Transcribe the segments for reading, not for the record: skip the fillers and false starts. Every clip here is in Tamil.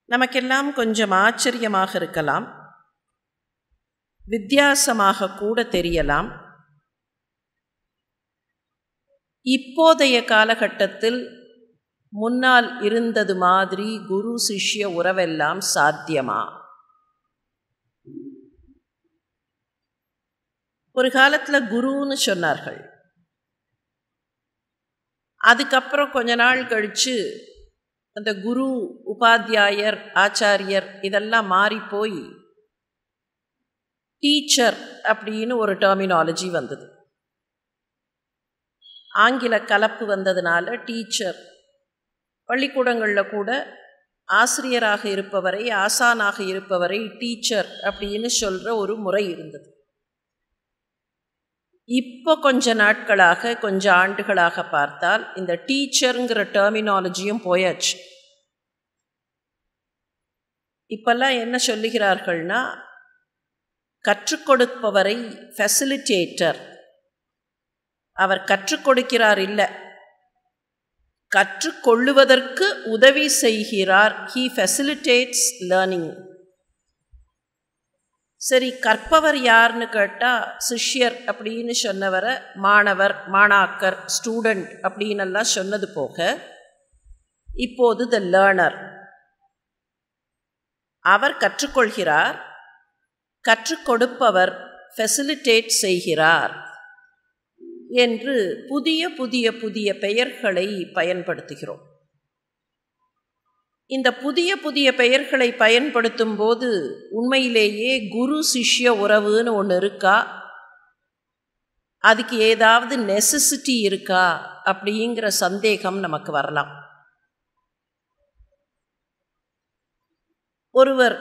நமக்கெல்லாம் கொஞ்சம் ஆச்சரியமாக இருக்கலாம், வித்தியாசமாக கூட தெரியலாம். இப்போதைய காலகட்டத்தில் முன்னால் இருந்தது மாதிரி குரு சிஷ்ய உறவெல்லாம் சாத்தியமா? ஒரு காலத்தில் குருன்னு சொன்னார்கள். அதுக்கப்புறம் கொஞ்ச நாள் கழித்து அந்த குரு, உபாத்தியாயர், ஆச்சாரியர் இதெல்லாம் மாறி போய் டீச்சர் அப்படின்னு ஒரு டெர்மினாலஜி வந்தது. ஆங்கில கலப்பு வந்ததுனால டீச்சர், பள்ளிக்கூடங்களில் கூட ஆசிரியராக இருப்பவரை, ஆசானாக இருப்பவரை டீச்சர் அப்படின்னு சொல்கிற ஒரு முறை இருந்தது. இப்போ கொஞ்ச நாட்களாக, கொஞ்சம் ஆண்டுகளாக பார்த்தால் இந்த டீச்சருங்கிற டெர்மினாலஜியும் போயாச்சு. இப்பெல்லாம் என்ன சொல்லுகிறார்கள்னா, கற்றுக் கொடுப்பவரை ஃபெசிலிட்டேட்டர், அவர் கற்றுக் கொடுக்கிறார் இல்லை, கற்றுக்கொள்ளுவதற்கு உதவி செய்கிறார். He facilitates learning. சரி, கற்பவர் யாருன்னு கேட்டால் சிஷ்யர் அப்படின்னு சொன்னவரை மாணவர், மாணாக்கர், ஸ்டூடெண்ட் அப்படின்னெல்லாம் சொன்னது போக இப்போது த லேர்னர், அவர் கற்றுக்கொள்கிறார், கற்றுக் கொடுப்பவர் ஃபெசிலிட்டேட் செய்கிறார் என்று புதிய புதிய புதிய பெயர்களை பயன்படுத்துகிறோம். இந்த புதிய புதிய பெயர்களை பயன்படுத்தும் போது உண்மையிலேயே குரு சிஷ்ய உறவுன்னு ஒன்று இருக்கா, அதுக்கு ஏதாவது நெசசிட்டி இருக்கா அப்படிங்கிற சந்தேகம் நமக்கு வரலாம். ஒருவர்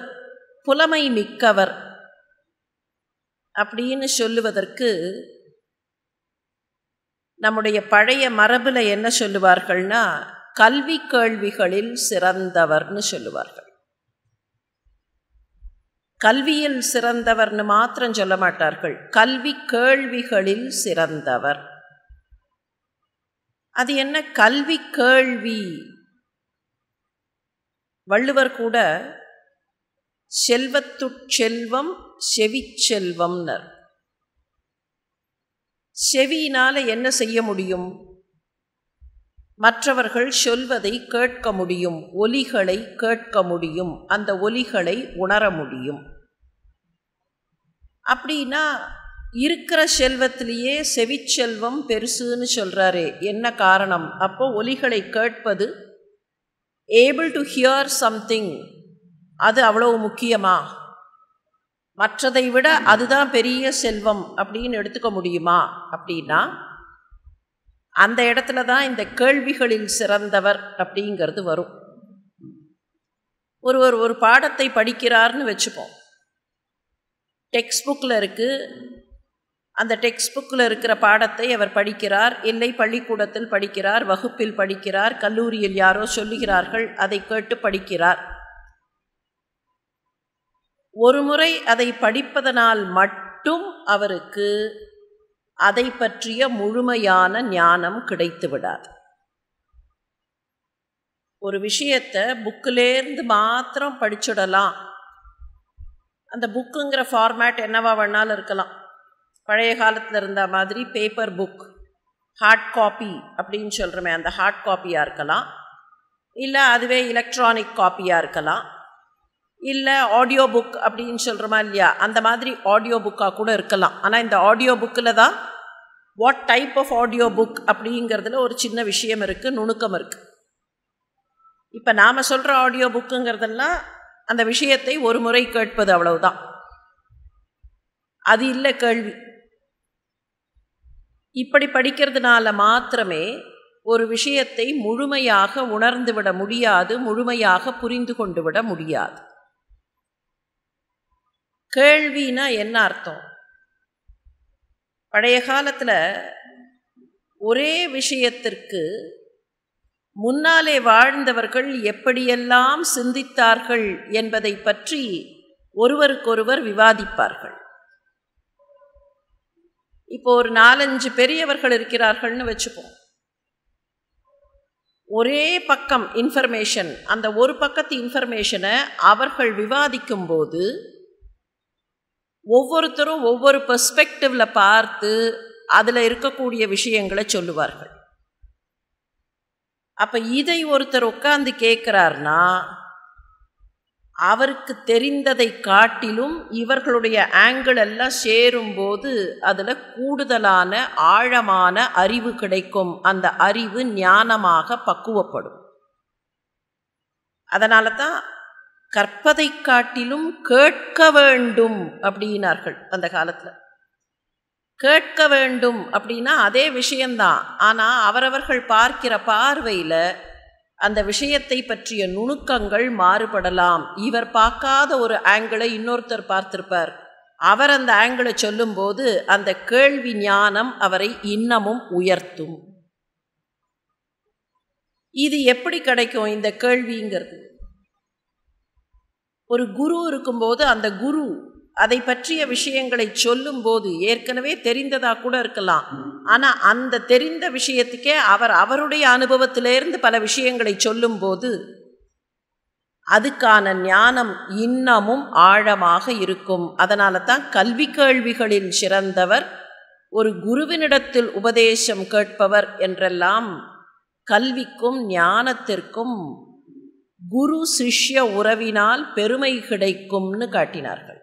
புலமை மிக்கவர் அப்படின்னு சொல்லுவதற்கு நம்முடைய பழைய மரபில் என்ன சொல்லுவார்கள்னா, கல்வி கேள்விகளில் சிறந்தவர்னு சொல்லுவார்கள். கல்வியில் சிறந்தவர்னு மாத்திரம் சொல்ல மாட்டார்கள், கல்வி கேள்விகளில் சிறந்தவர். அது என்ன கல்வி கேள்வி? வள்ளுவர் கூட செல்வத்துட்செல்வம் செவிச்செல்வம்னர். செவியினால என்ன செய்ய முடியும்? மற்றவர்கள் சொல்வதை கேட்க முடியும், ஒலிகளை கேட்க முடியும், அந்த ஒலிகளை உணர முடியும். அப்படின்னா இருக்கிற செல்வத்திலேயே செவிச்செல்வம் பெருசுன்னு சொல்கிறாரே, என்ன காரணம்? அப்போ ஒலிகளை கேட்பது, ஏபிள் டு ஹியர் சம்திங், அது அவ்வளவு முக்கியமா? மற்றதை விட அதுதான் பெரிய செல்வம் அப்படின்னு எடுத்துக்க முடியுமா? அப்படின்னா அந்த இடத்துல தான் இந்த கேள்விகளில் சிறந்தவர் அப்படிங்கிறது வரும். ஒருவர் ஒரு பாடத்தை படிக்கிறார்னு வச்சுப்போம். டெக்ஸ்ட் புக்கில் இருக்குது, அந்த டெக்ஸ்ட் புக்கில் இருக்கிற பாடத்தை அவர் படிக்கிறார், இல்லை பள்ளிக்கூடத்தில் படிக்கிறார், வகுப்பில் படிக்கிறார், கல்லூரியில் யாரோ சொல்லுகிறார்கள், அதை கேட்டு படிக்கிறார். ஒரு முறை அதை படிப்பதனால் மட்டும் அவருக்கு அதை பற்றிய முழுமையான ஞானம் கிடைத்து விடாது. ஒரு விஷயத்தை புக்கிலேருந்து மாத்திரம் படிச்சுடலாம். அந்த புக்குங்கிற ஃபார்மேட் என்னவா வேணாலும் இருக்கலாம். பழைய காலத்தில் இருந்த மாதிரி பேப்பர் புக், ஹார்ட் காப்பி அப்படின்னு சொல்கிறோமே, அந்த ஹார்ட் காப்பியாக இருக்கலாம், இல்லை அதுவே எலக்ட்ரானிக் காப்பியாக இருக்கலாம், இல்லை ஆடியோ புக் அப்படின்னு சொல்கிறோமா இல்லையா, அந்த மாதிரி ஆடியோ புக்காக கூட இருக்கலாம். ஆனால் இந்த ஆடியோ புக்கில் தான் what type of audio book அப்படிங்கிறதுல ஒரு சின்ன விஷயம் இருக்குது, நுணுக்கம் இருக்குது. இப்போ நாம் சொல்கிற ஆடியோ புக்குங்கிறதெல்லாம் அந்த விஷயத்தை ஒரு முறை கேட்பது, அவ்வளவுதான். அது இல்லை கேள்வி. இப்படி படிக்கிறதுனால மாத்திரமே ஒரு விஷயத்தை முழுமையாக உணர்ந்து விட முடியாது, முழுமையாக புரிந்து கொண்டு விட முடியாது. கேள்வினா என்ன அர்த்தம்? பழைய காலத்தில் ஒரே விஷயத்திற்கு முன்னாலே வாழ்ந்தவர்கள் எப்படியெல்லாம் சிந்தித்தார்கள் என்பதை பற்றி ஒருவருக்கொருவர் விவாதிப்பார்கள். இப்போ ஒரு 4-5 பெரியவர்கள் இருக்கிறார்கள்னு வச்சுப்போம். ஒரே பக்கம் இன்ஃபர்மேஷன், அந்த ஒரு பக்கத்து இன்ஃபர்மேஷனை அவர்கள் விவாதிக்கும்போது ஒவ்வொருத்தரும் ஒவ்வொரு பெர்ஸ்பெக்டிவில் பார்த்து அதில் இருக்கக்கூடிய விஷயங்களை சொல்லுவார்கள். அப்போ இதை ஒருத்தர் உட்கார்ந்து கேட்குறார்னா அவருக்கு தெரிந்ததை காட்டிலும் இவர்களுடைய ஆங்கிள் எல்லாம் சேரும்போது அதில் கூடுதலான ஆழமான அறிவு கிடைக்கும். அந்த அறிவு ஞானமாக பக்குவப்படும். அதனால தான் கற்பதை காட்டிலும் கேட்க வேண்டும் அப்படின்னார்கள் அந்த காலத்தில். கேட்க வேண்டும் அப்படின்னா அதே விஷயந்தான், ஆனால் அவரவர்கள் பார்க்கிற பார்வையில் அந்த விஷயத்தை பற்றிய நுணுக்கங்கள் மாறுபடலாம். இவர் பார்க்காத ஒரு ஆங்கிளை இன்னொருத்தர் பார்த்திருப்பார். அவர் அந்த ஆங்கிளை சொல்லும்போது அந்த கேள்வி ஞானம் அவரை இன்னமும் உயர்த்தும். இது எப்படி கிடைக்கும் இந்த கேள்விங்கிறது? ஒரு குரு இருக்கும்போது அந்த குரு அதை பற்றிய விஷயங்களை சொல்லும்போது ஏற்கனவே தெரிந்ததாக கூட இருக்கலாம், ஆனால் அந்த தெரிந்த விஷயத்துக்கே அவர் அவருடைய அனுபவத்திலிருந்து பல விஷயங்களை சொல்லும்போது அதுக்கான ஞானம் இன்னமும் ஆழமாக இருக்கும். அதனால தான் கல்வி கேள்விகளில் சிறந்தவர் ஒரு குருவினிடத்தில் உபதேசம் கேட்பவர் என்றெல்லாம் கல்விக்கும் ஞானத்திற்கும் குரு சிஷ்ய உறவினால் பெருமை கிடைக்கும்னு காட்டினார்கள்.